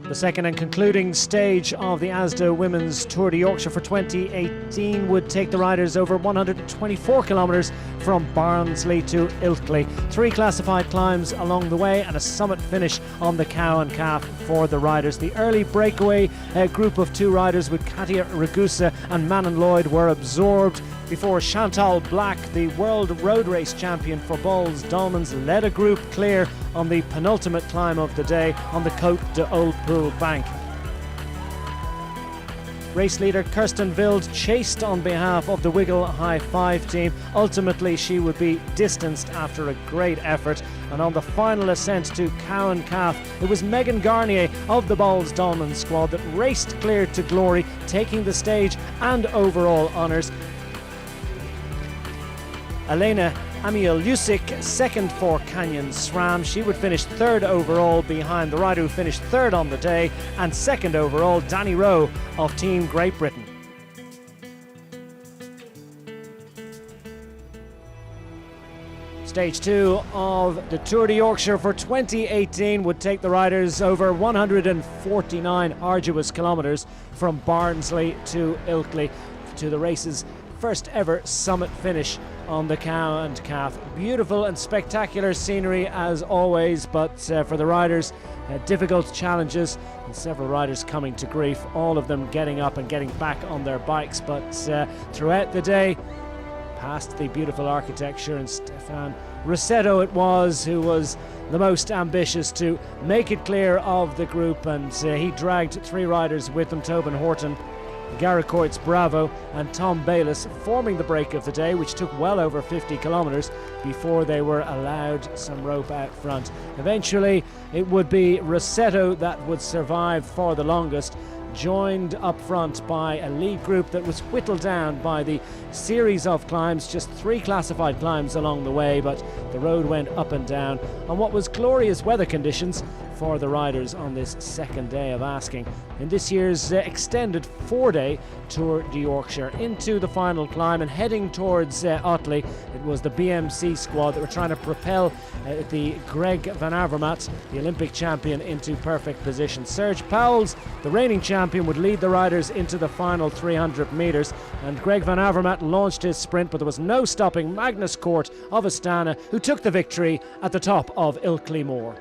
The second and concluding stage of the Asda Women's Tour de Yorkshire for 2018 would take the riders over 124 kilometres from Barnsley to Ilkley. 3 classified climbs along the way and a summit finish on the Cow and Calf for the riders. The early breakaway group of 2 riders with Katia Ragusa and Manon Lloyd were absorbed before Chantal Black, the World Road Race champion for Balls Dolmans, led a group clear on the penultimate climb of the day on the Côte de Old Pool bank. Race leader Kirsten Wild chased on behalf of the Wiggle High 5 team. Ultimately, she would be distanced after a great effort. And on the final ascent to Cow and Calf, it was Megan Garnier of the Balls Dolmans squad that raced clear to glory, taking the stage and overall honours. Elena Amiel-Lusik, second for Canyon SRAM. She would finish 3rd overall behind the rider who finished 3rd on the day, and 2nd overall, Danny Rowe of Team Great Britain. Stage 2 of the Tour de Yorkshire for 2018 would take the riders over 149 arduous kilometres from Barnsley to Ilkley to the race's first ever summit finish on the Cow and Calf. Beautiful and spectacular scenery as always, but for the riders, difficult challenges and several riders coming to grief, all of them getting up and getting back on their bikes. But throughout the day, past the beautiful architecture, and Stefan Rossetto it was who was the most ambitious to make it clear of the group, and he dragged 3 riders with him: Tobin Horton, Garricoits Bravo and Tom Bayliss, forming the break of the day, which took well over 50 kilometres before they were allowed some rope out front. Eventually it would be Rossetto that would survive for the longest, joined up front by a lead group that was whittled down by the series of climbs, just 3 classified climbs along the way, but the road went up and down on what was glorious weather conditions for the riders on this second day of asking. In this year's extended 4-day Tour de Yorkshire, into the final climb and heading towards Otley, it was the BMC squad that were trying to propel the Greg Van Avermaet, the Olympic champion, into perfect position. Serge Pauwels, the reigning champion, would lead the riders into the final 300 metres, and Greg Van Avermaet launched his sprint, but there was no stopping Magnus Cort of Astana, who took the victory at the top of Ilkley Moor.